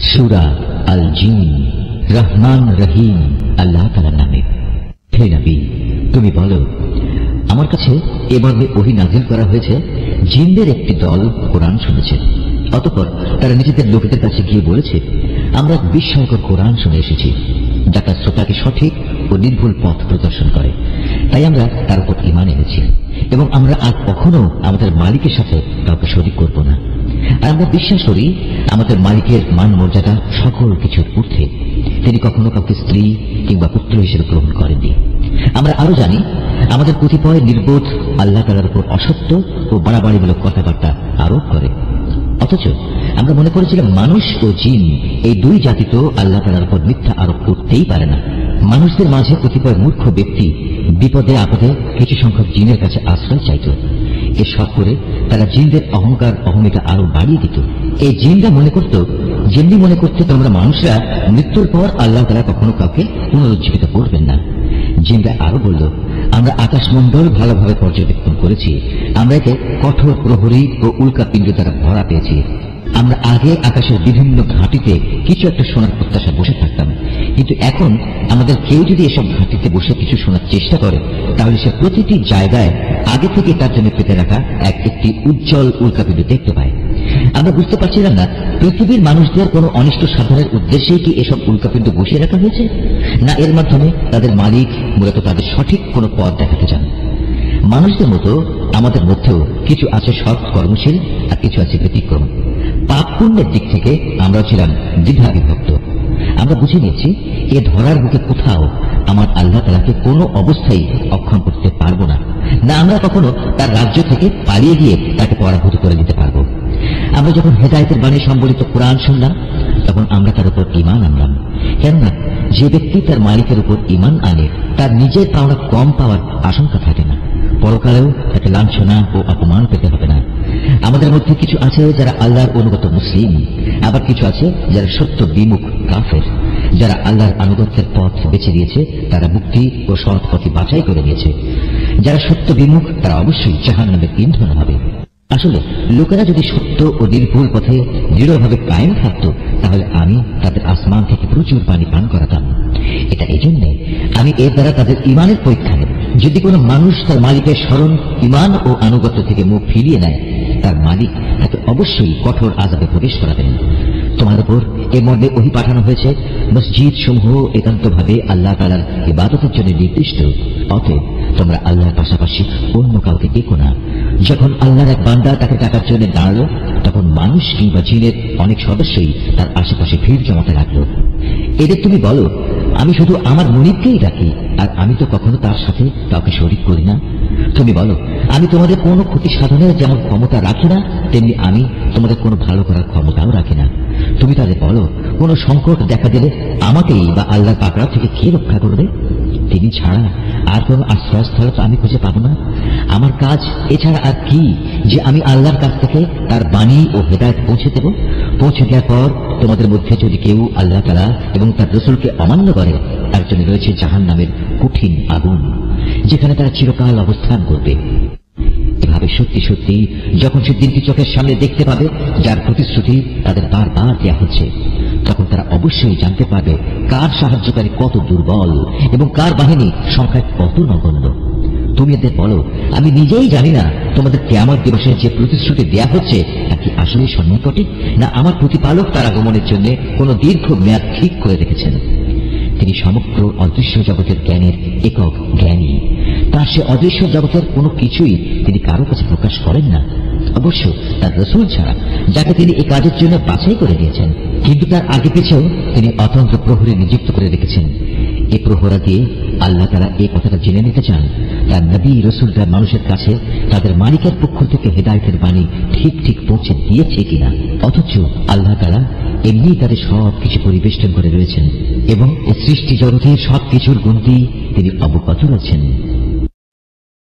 সূরা আল জিন, রহমান রহিম আল্লাহ তাআলার নামে। হে নবী, তুমি বলো, আমার কাছে এ মর্মে ওহী নাযিল করা হয়েছে, জিনদের একটি দল কোরআন শুনেছে। অতঃপর তারা নিজেদের লোকেদের কাছে গিয়ে বলেছে, আমরা বিস্ময়কর কোরআন শুনে এসেছি, যা তার শ্রোতাকে সঠিক ও নির্ভুল পথ প্রদর্শন করে। তাই আমরা তার উপর ঈমান এনেছি এবং আমরা আর কখনো আমাদের মালিকের সাথে কাউকে শরীক করব না। আর আমরা বিশ্বাস করি আমাদের মালিকের মান মর্যাদা সকল কিছুর ঊর্ধ্বে। তিনি কখনো কাউকে স্ত্রী কিংবা পুত্র হিসেবে গ্রহণ করেননি। আমরা আরো জানি আমাদের কতিপয় নির্বোধ আল্লাহ তাআলার উপর অসত্য ও বাড়াবাড়িমূলক কথাবার্তা আরোপ করে। অথচ আমরা মনে করেছিলাম মানুষ ও জিন এই দুই জাতি তো আল্লাহ তাআলার উপর মিথ্যা আরোপ করতেই পারে না। মানুষদের মাঝে কতিপয় মূর্খ ব্যক্তি বিপদে আপদে কিছু সংখ্যক জিনের কাছে আশ্রয় চাইত। এসব করে তারা জিনদের অহংকার অহমিকা আরো বাড়িয়ে দিত। এই জিনরা মনে করত, যেমনি মনে করতে তোমরা মানুষরা মৃত্যুর পর আল্লাহ তাআলা কখনো কাউকে পুনরুজ্জীবিত করবেন না। জিনরা আরো বলল, আমরা আকাশমণ্ডল ভালোভাবে পর্যবেক্ষণ করেছি, আমরা একে কঠোর প্রহরী ও উল্কাপিণ্ড দ্বারা ভরা পেয়েছি। আমরা আগে আকাশের বিভিন্ন ঘাঁটিতে কিছু একটা শোনার প্রত্যাশা বসে থাকতাম, কিন্তু এখন আমাদের কেউ যদি এসব ঘাঁটিতে বসে কিছু শোনার চেষ্টা করে, তাহলে সে প্রতিটি জায়গায় আগে থেকে তার জন্য পেতে রাখা একটি উজ্জ্বল উল্কাপিণ্ড দেখতে পায়। আমরা বুঝতে পারছিলাম না পৃথিবীর মানুষদের কোনো অনিষ্ট সাধনের উদ্দেশ্যেই কি এসব উল্কাপিণ্ড বসিয়ে রাখা হয়েছে, না এর মাধ্যমে তাদের মালিক মূলত তাদের সঠিক কোনো পথ দেখাতে চান। মানুষদের মতো আমাদের মধ্যেও কিছু আছে সৎ কর্মশীল আর কিছু আছে ব্যতিক্রম। পাপ পুণ্যের দিক থেকে আমরা ছিলাম দ্বিধা বিভক্ত। আমরা বুঝে নিয়েছি এ ধরার বুকে কোথাও আমার আল্লাহ তাআলাকে কোনো অবস্থায় অক্ষম করতে পারবো না, না আমরা কখনো তার রাজ্য থেকে পালিয়ে গিয়ে তাকে পরাভূত করে দিতে পারবো। আমরা যখন হেদায়েতের বাণী সম্বলিত কোরআন শুনলাম, তখন আমরা তার উপর ঈমান আনলাম। কেননা যে ব্যক্তি তার মালিকের উপর ঈমান আনে, তার নিজের পাওনা কম পাওয়ার আশঙ্কা থাকে না, পরকালেও তাকে লাঞ্ছনা ও অপমান পেতে হবে না। আমাদের মধ্যে কিছু আছে যারা আল্লাহর অনুগত মুসলিম, আবার কিছু আছে যারা সত্য বিমুখ কাফের। যারা আল্লাহর আনুগত্যের পথ বেছে নিয়েছে তারা মুক্তি ও সৎ পথে বাছাই করে নিয়েছে। যারা সত্য বিমুখ তারা অবশ্যই জাহান্নামের ইন্ধন হবে। আসলে লোকেরা যদি সত্য ও নির্ভুল পথে দৃঢ়ভাবে কায়েম থাকত, তাহলে আমি তাদের আসমান থেকে প্রচুর পানি পান করাতাম। এটা এই জন্যে আমি এর দ্বারা তাদের ঈমানের পরীক্ষা নেব। যদি কোনো মানুষ তার মালিকের স্মরণ, ঈমান ও আনুগত্য থেকে মুখ ফিরিয়ে নেয়, তার মালিক তাকে অবশ্যই কঠোর আযাবে প্রবেশ করাবেন। তোমার উপর এ মর্মে ওহী পাঠানো হয়েছে, মসজিদ সমূহ একান্তভাবে আল্লাহ তাআলার ইবাদতের জন্য নির্দিষ্ট। অতএব তোমরা আল্লাহর পাশাপাশি অন্য কাউকে ডেকো না। যখন আল্লাহর এক বান্দা তাকে ডাকার জন্য দাঁড়ালো, তখন মানুষ কিংবা জিনের অনেক সদস্যই তার আশেপাশে ভিড় জমাতে লাগলো। এদের তুমি বলো, আমি শুধু আমার মুনিবকেই ডাকি, আর আমি তো কখনো তার সাথে কাউকে শরীক করি না। তুমি বলো, আমি তোমাদের কোনো ক্ষতি সাধনের যেমন ক্ষমতা রাখি না, তেমনি আমি তোমাদের কোনো ভালো করার ক্ষমতাও রাখি না। তুমি তাদের বলো, কোনো সংকট দেখা দিলে আমাকেই বা আল্লাহর পাকড়াও থেকে কে রক্ষা করবে? তিনি ছাড়া আর কোন আশ্রয়স্থল তো আমি খুঁজে পাবো না। আমার কাজ এছাড়া আর কি যে আমি আল্লাহর কাছ থেকে তার বাণী ও হেদায়েত পৌঁছে দেব? পৌঁছে দেওয়ার পর তোমাদের মধ্যে যদি কেউ আল্লাহ তাআলা এবং তার রাসূলকে অমান্য করে, তার জন্য রয়েছে জাহান্নামের কঠিন আগুন, যেখানে তারা চিরকাল অবস্থান করবে। এভাবে সত্যি সত্যি যখন সে দিনটি চোখের সামনে দেখতে পাবে, যার প্রতিশ্রুতি তাদের বারবার দেওয়া হচ্ছে, তখন তারা অবশ্যই জানতে পারবে কার সাহায্যকারী কত দুর্বল এবং কার বাহিনী সংখ্যায় কত নগণ্য। তুমি এদের বলো, আমি নিজেই জানি না তোমাদের কিয়ামত দিবসের যে প্রতিশ্রুতি দেয়া হচ্ছে তা কি আসলে সন্নিকটে, না আমার প্রতিপালক তার আগমনের জন্য কোন দীর্ঘ মেয়াদ ঠিক করে রেখেছেন। তিনি সমগ্র অদৃশ্য জগতের জ্ঞানের একক জ্ঞানী। তার সে অদৃশ্য জগতের কোনো কিছুই তিনি কারো কাছে প্রকাশ করেন না, অবশ্য তার রাসূল ছাড়া, যাকে তিনি এই কাজের জন্য বাছাই করে দিয়েছেন। কিন্তু তার আগে পিছেও তিনি অতন্ত্র প্রহরী নিযুক্ত করে রেখেছেন। এই প্রহরা দিয়ে আল্লাহ তাআলা এই কথাটা জেনে নিতে চান তার নবী রাসূলরা মানুষের কাছে তাদের মালিকের পক্ষ থেকে হেদায়েতের বাণী ঠিক ঠিক পৌঁছে দিয়েছে কিনা। অথচ আল্লাহ তাআলা এমনি তাদের সবকিছু পরিবেষ্টন করে রয়েছেন এবং এই সৃষ্টি জগতের সবকিছুর গুণটি তিনি অবগত রয়েছেন।